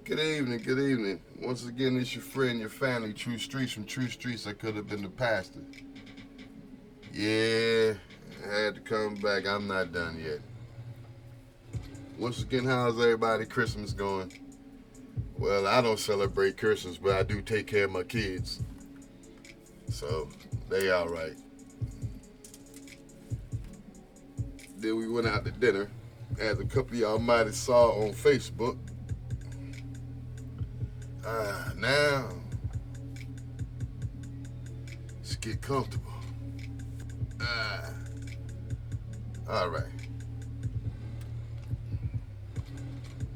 Good evening, good evening. Once again, it's your friend, your family, True Streets from True Streets. I could have been the pastor. Yeah, I had to come back. I'm not done yet. Once again, how's everybody Christmas going? Well, I don't celebrate Christmas, but I do take care of my kids. So, they all right. Then we went out to dinner. As a couple of y'all might have saw on Facebook. Now, let's get comfortable. Ah, all right.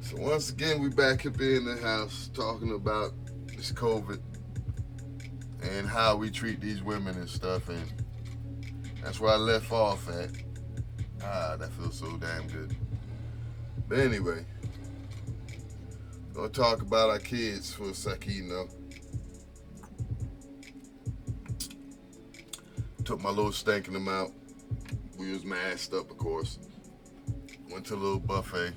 So once again, we back up in the house talking about this COVID and how we treat these women and stuff, and that's where I left off at. That feels so damn good. But anyway, gonna talk about our kids for a second. Took my little stinking them out. We was masked up, of course. Went to a little buffet.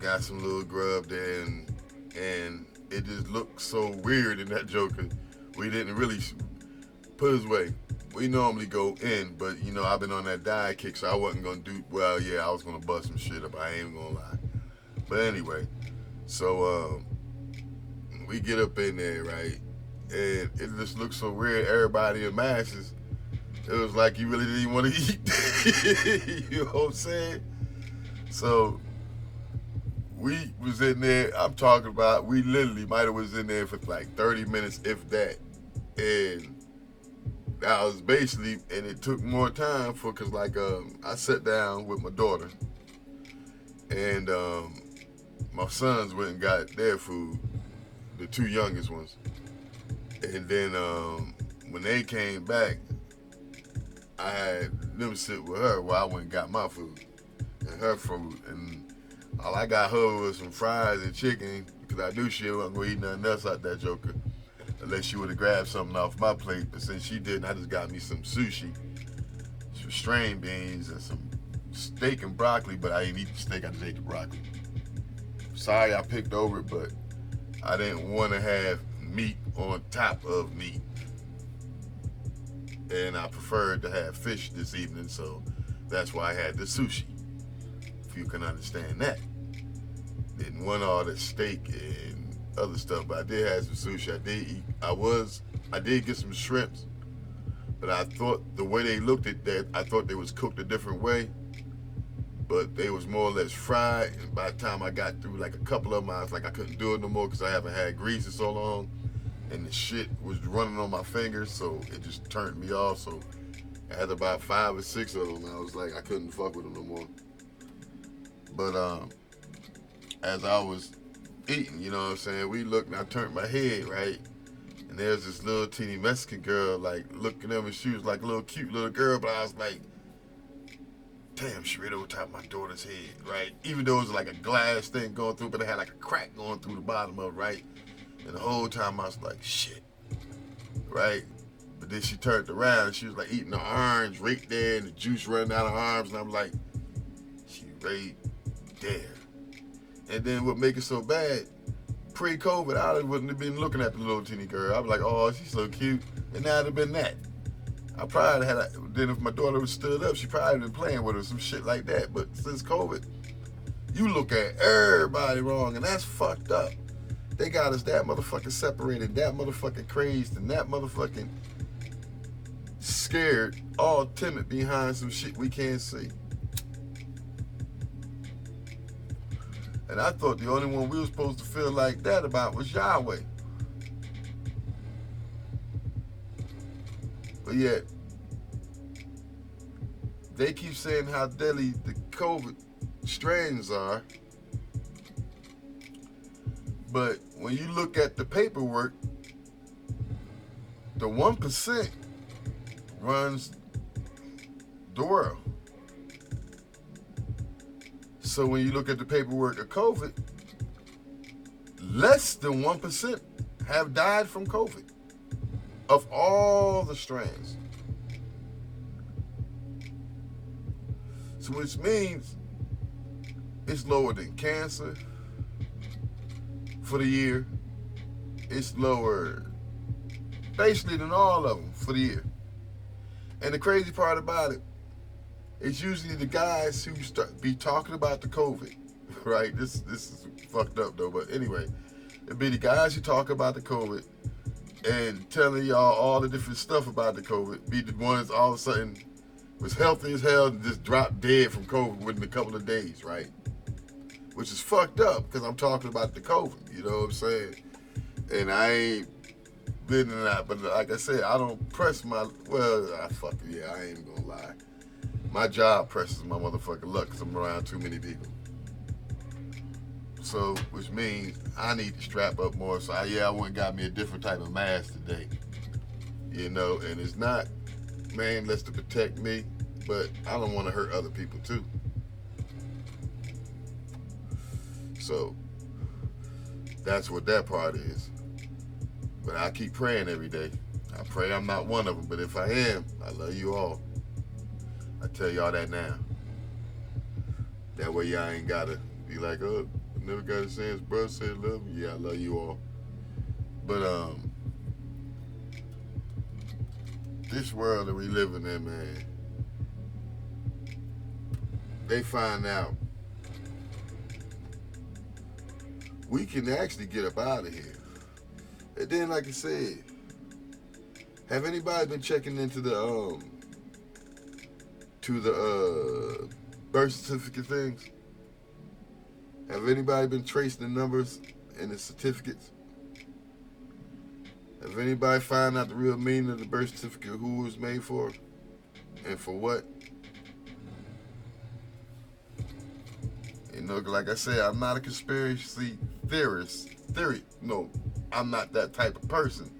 Got some little grub there, and it just looked so weird in that joker. We didn't really put it away. We normally go in, but I've been on that diet kick, so I wasn't gonna do well. Yeah, I was gonna bust some shit up. I ain't gonna lie. But anyway, so we get up in there, right, and it just looks so weird. Everybody in masses. It was like you really didn't want to eat. You know what I'm saying? So we was in there. I'm talking about we literally might have was in there for like 30 minutes, if that, and I was basically, and it took more time cause I sat down with my daughter, and my sons went and got their food, the two youngest ones, and then when they came back, I had them sit with her while I went and got my food and her food, and all I got her was some fries and chicken because I knew she wasn't gonna eat nothing else out that joker unless she would have grabbed something off my plate. But since she didn't, I just got me some sushi, some string beans, and some steak and broccoli. But I didn't eat the steak; I just ate the broccoli. Sorry, I picked over it, but I didn't want to have meat on top of meat, and I preferred to have fish this evening, so that's why I had the sushi. If you can understand that. Didn't want all the steak and other stuff, but I did have some sushi. I did eat. I did get some shrimps, but I thought the way they looked at that, I thought they was cooked a different way, but they was more or less fried. And by the time I got through like a couple of them, I was like, I couldn't do it no more because I haven't had grease in so long, and the shit was running on my fingers, so it just turned me off. So I had about 5 or 6 of them, and I was like, I couldn't fuck with them no more. But as I was eating, you know what I'm saying, we looked, and I turned my head, right, and there's this little teeny Mexican girl, like, looking at me. She was like a little cute little girl, but I was like, damn, she right over top of my daughter's head, right? Even though it was like a glass thing going through, but it had like a crack going through the bottom of it, right? And the whole time I was like, shit, right? But then she turned around, and she was like eating the orange right there, and the juice running down her arms, and I'm like, she right there. And then what make it so bad, pre-COVID, I wouldn't have been looking at the little teeny girl. I'd be like, oh, she's so cute. And now it'd have been that. I probably then if my daughter was stood up, she probably been playing with her, some shit like that. But since COVID, you look at everybody wrong, and that's fucked up. They got us that motherfucking separated, that motherfucking crazed, and that motherfucking scared, all timid behind some shit we can't see. And I thought the only one we were supposed to feel like that about was Yahweh. But yet, they keep saying how deadly the COVID strains are. But when you look at the paperwork, the 1% runs the world. So when you look at the paperwork of COVID, less than 1% have died from COVID of all the strains. So which means it's lower than cancer, for the year. It's lower, basically, than all of them for the year. And the crazy part about it, it's usually the guys who be talking about the COVID, right? This is fucked up though, but anyway, it'd be the guys who talk about the COVID and telling y'all all the different stuff about the COVID. Be the ones all of a sudden was healthy as hell and just dropped dead from COVID within a couple of days, right? Which is fucked up because I'm talking about the COVID, you know what I'm saying? And I ain't been in that, but like I said, I don't press my, I ain't gonna lie. My job presses my motherfucking luck because I'm around too many people. So, which means I need to strap up more. So, I went and got me a different type of mask today. You know, and it's not less to protect me, but I don't want to hurt other people too. So, that's what that part is. But I keep praying every day. I pray I'm not one of them, but if I am, I love you all. I tell y'all that now. That way y'all ain't gotta be like, oh, I never gotta say his brother said love me. Yeah, I love you all. But this world that we living in, man, they find out we can actually get up out of here. And then, like I said, have anybody been checking into the birth certificate things? Have anybody been tracing the numbers in the certificates? Have anybody found out the real meaning of the birth certificate, who it was made for, and for what? You know, like I said, I'm not a conspiracy theorist. No, I'm not that type of person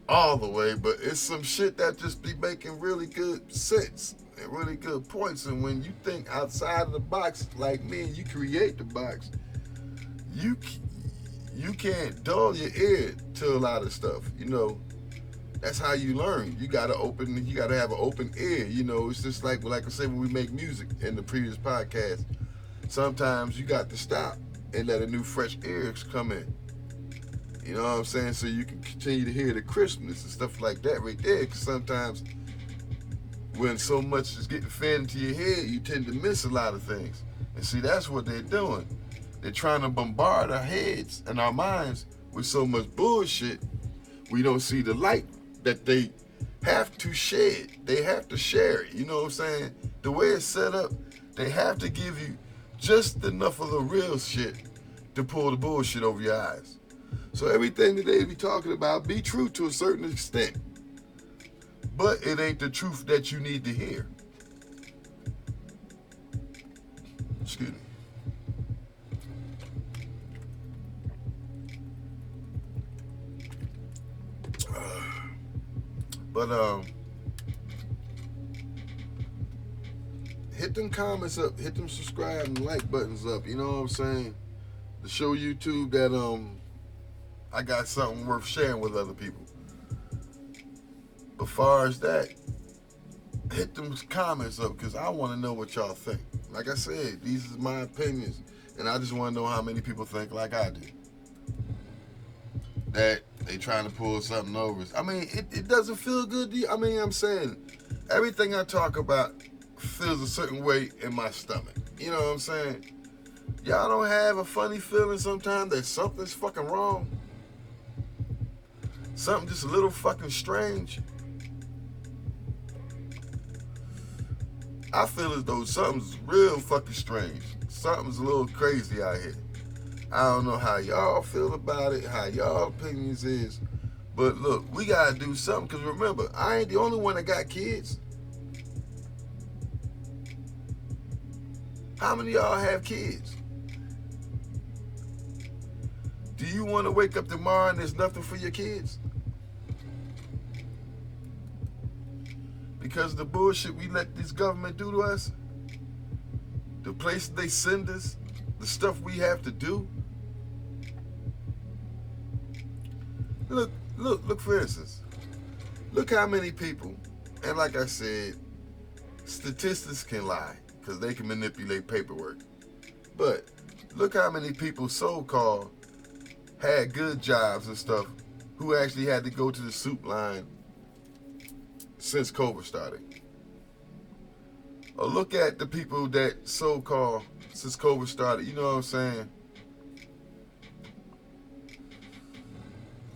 all the way, but it's some shit that just be making really good sense and really good points. And when you think outside of the box, like me, and you create the box, you can't dull your ear to a lot of stuff. You know, that's how you learn. You gotta have an open ear. You know, it's just like I said when we make music in the previous podcast. Sometimes you got to stop and let a new fresh ear come in. You know what I'm saying? So you can continue to hear the crispness and stuff like that right there. Because sometimes when so much is getting fed into your head, you tend to miss a lot of things. And see, that's what they're doing. They're trying to bombard our heads and our minds with so much bullshit, we don't see the light that they have to shed. They have to share it. You know what I'm saying? The way it's set up, they have to give you just enough of the real shit to pull the bullshit over your eyes. So everything that they be talking about be true to a certain extent. But it ain't the truth that you need to hear. Excuse me. But hit them comments up, hit them subscribe and like buttons up, you know what I'm saying? To show YouTube that I got something worth sharing with other people. But far as that, hit them comments up because I want to know what y'all think. Like I said, these is my opinions, and I just want to know how many people think like I do. That they trying to pull something over. I mean, it doesn't feel good to you. I mean, I'm saying everything I talk about feels a certain way in my stomach. You know what I'm saying? Y'all don't have a funny feeling sometimes that something's fucking wrong? Something just a little fucking strange? I feel as though something's real fucking strange. Something's a little crazy out here. I don't know how y'all feel about it, how y'all opinions is, but look, we gotta do something, because remember, I ain't the only one that got kids. How many of y'all have kids? Do you want to wake up tomorrow and there's nothing for your kids? Because of the bullshit we let this government do to us? The places they send us? The stuff we have to do? Look for instance. Look how many people, and like I said, statistics can lie because they can manipulate paperwork. But look how many people so-called had good jobs and stuff who actually had to go to the soup line since COVID started. Or look at the people that so-called since COVID started, you know what I'm saying,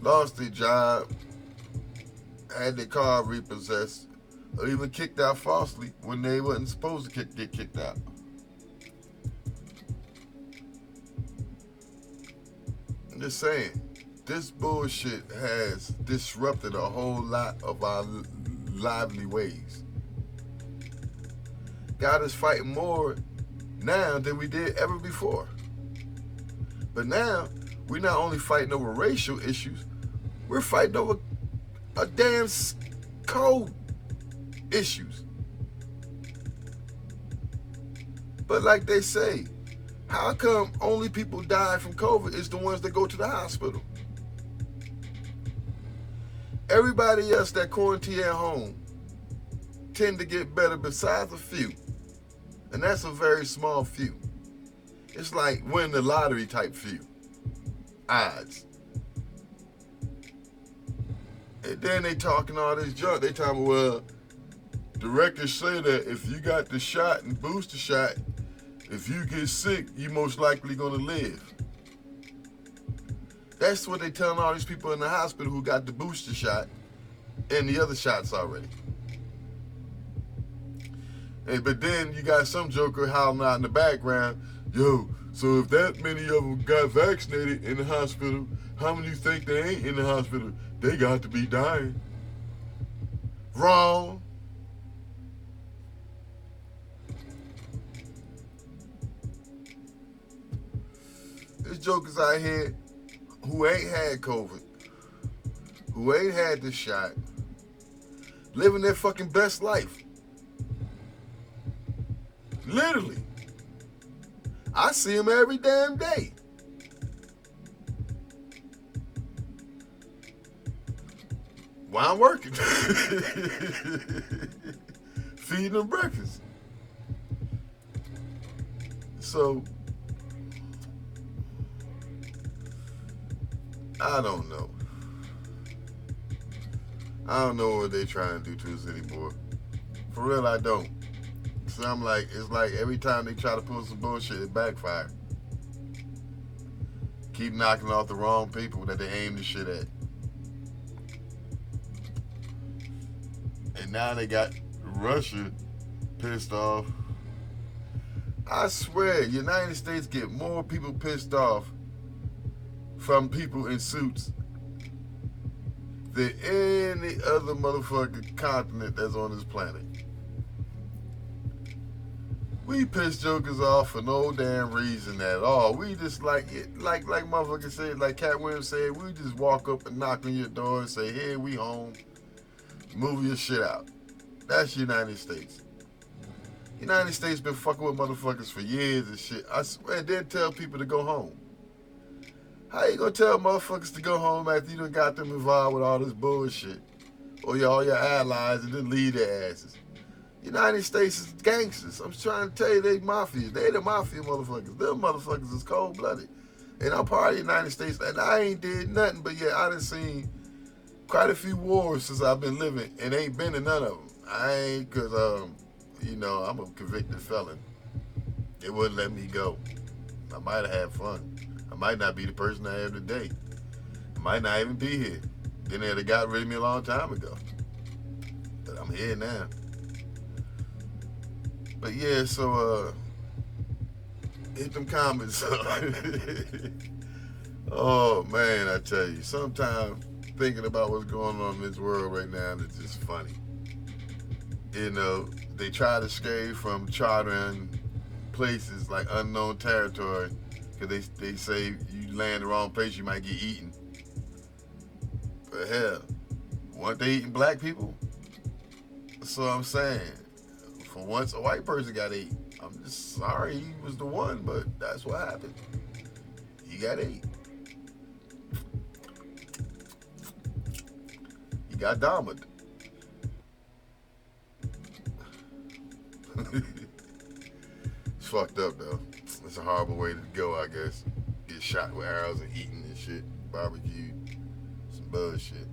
lost their job, had their car repossessed, or even kicked out falsely when they wasn't supposed to get kicked out. I'm just saying, this bullshit has disrupted a whole lot of our lively ways. Got us fighting more now than we did ever before. But now, we're not only fighting over racial issues, we're fighting over a damn code issues. But like they say, how come only people die from COVID is the ones that go to the hospital? Everybody else that quarantine at home tend to get better besides a few. And that's a very small few. It's like winning the lottery type few. Odds. And then they talking all this junk. They talking, well, directors say that if you got the shot and booster shot, if you get sick, you most likely gonna live. That's what they telling all these people in the hospital who got the booster shot and the other shots already. Hey, but then you got some joker howling out in the background, yo, so if that many of them got vaccinated in the hospital, how many think they ain't in the hospital? They got to be dying. Wrong. There's jokers out here who ain't had COVID, who ain't had the shot, living their fucking best life. Literally. I see them every damn day. While I'm working. Feeding them breakfast. So, I don't know. I don't know what they're trying to do to us anymore. For real, I don't. So I'm like, it's like every time they try to pull some bullshit, it backfire. Keep knocking off the wrong people that they aim the shit at. And now they got Russia pissed off. I swear, United States get more people pissed off from people in suits than any other motherfucking continent that's on this planet. We piss jokers off for no damn reason at all. We just like motherfuckers said, like Cat Williams said, we just walk up and knock on your door and say, hey, we home. Move your shit out. That's United States. United States been fucking with motherfuckers for years and shit. I swear, and then tell people to go home. How you gonna tell motherfuckers to go home after you done got them involved with all this bullshit? Or all your allies and then leave their asses? United States is gangsters. I'm trying to tell you, they mafia. They the mafia motherfuckers. Them motherfuckers is cold-blooded. And I'm part of the United States, and I ain't did nothing, but yeah, I done seen quite a few wars since I've been living, and ain't been in none of them. I ain't, because, I'm a convicted felon. It wouldn't let me go. I might have had fun. I might not be the person I am today. I might not even be here. Then they'd have got rid of me a long time ago. But I'm here now. But yeah, so hit them comments up. Oh man, I tell you, sometimes thinking about what's going on in this world right now is just funny. You know, they try to scare you from chartering places like unknown territory because they say you land the wrong place, you might get eaten. But hell, weren't they eating black people? That's what I'm saying. For once, a white person got ate. I'm just sorry he was the one, but that's what happened. He got ate. He got dominated. It's fucked up, though. It's a horrible way to go, I guess. get shot with arrows and eaten and shit, barbecued, some bullshit.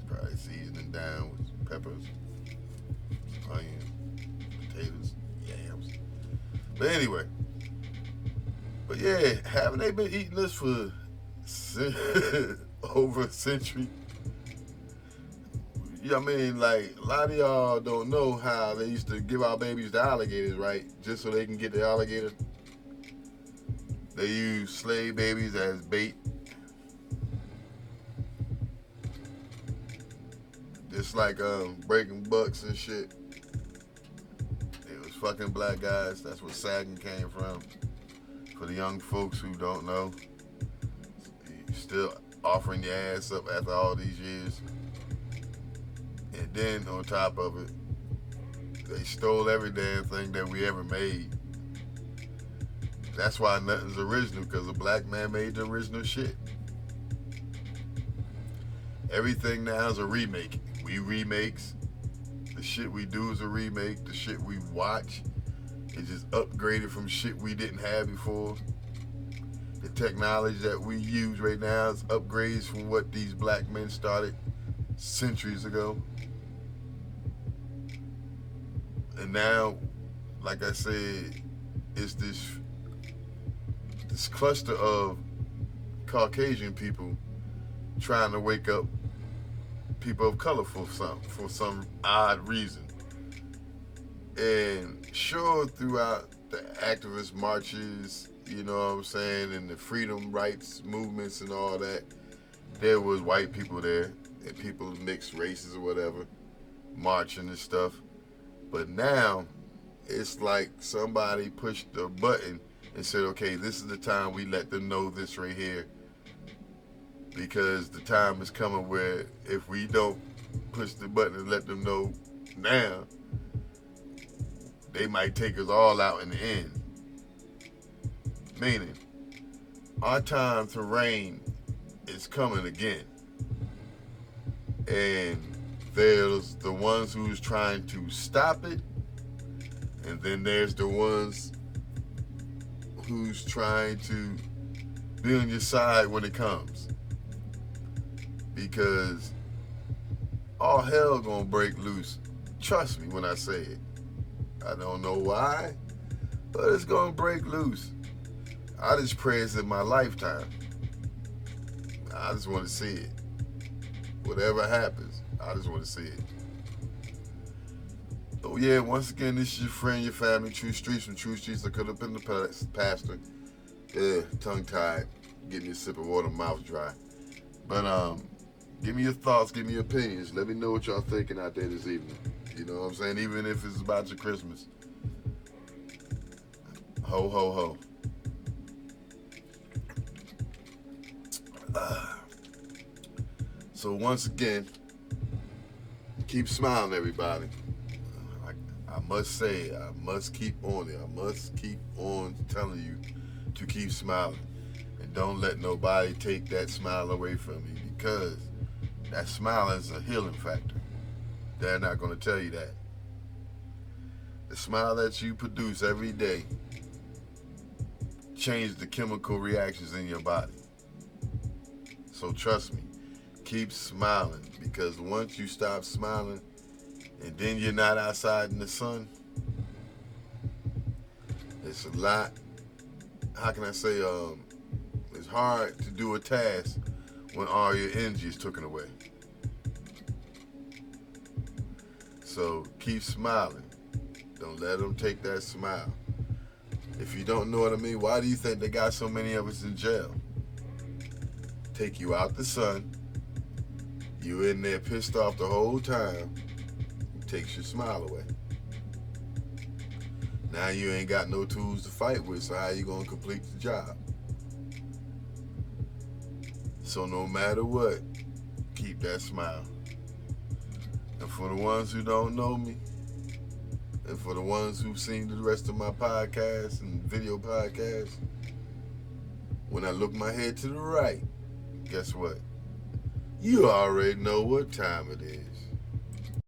Probably seasoning down with peppers, onions, potatoes, yams. But anyway, but yeah, haven't they been eating this for over a century? Yeah, I mean, like, a lot of y'all don't know how they used to give our babies to alligators, right? Just so they can get the alligator. They use slave babies as bait. Just like breaking bucks and shit. It was fucking black guys. That's where sagging came from. For the young folks who don't know, still offering your ass up after all these years. And then on top of it, they stole every damn thing that we ever made. That's why nothing's original, because a black man made the original shit. Everything now is a remake. We remakes. The shit we do is a remake. The shit we watch is just upgraded from shit we didn't have before. The technology that we use right now is upgrades from what these black men started centuries ago. And now, like I said, it's this cluster of Caucasian people trying to wake up people of color for some odd reason. And sure, throughout the activist marches, you know what I'm saying, and the freedom rights movements and all that, there was white people there and people of mixed races or whatever marching and stuff. But now it's like somebody pushed the button and said, okay, this is the time we let them know this right here, because the time is coming where if we don't push the button and let them know now, they might take us all out in the end. Meaning, our time to reign is coming again. And there's the ones who's trying to stop it, and then there's the ones who's trying to be on your side when it comes. Because all hell gonna break loose. Trust me when I say it. I don't know why, but it's gonna break loose. I just pray it's in my lifetime. I just want to see it. Whatever happens, I just want to see it. Oh yeah, once again, this is your friend, your family, True Streets from True Streets. I could have been the pastor. Yeah, tongue-tied, getting a sip of water, mouth dry. But give me your thoughts, give me your opinions. Let me know what y'all thinking out there this evening. You know what I'm saying? Even if it's about your Christmas. Ho, ho, ho. So once again, keep smiling, everybody. I must say, I must keep on it. I must keep on telling you to keep smiling. And don't let nobody take that smile away from you, because that smile is a healing factor. They're not going to tell you that. The smile that you produce every day changes the chemical reactions in your body. So trust me, keep smiling, because once you stop smiling and then you're not outside in the sun, it's a lot, how can I say, it's hard to do a task when all your energy is taken away. So keep smiling. Don't let them take that smile. If you don't know what I mean, why do you think they got so many of us in jail? Take you out the sun. You in there pissed off the whole time. Takes your smile away. Now you ain't got no tools to fight with, so how you gonna complete the job? So no matter what, keep that smile. And for the ones who don't know me, and for the ones who've seen the rest of my podcasts and video podcasts, when I look my head to the right, guess what? You already know what time it is.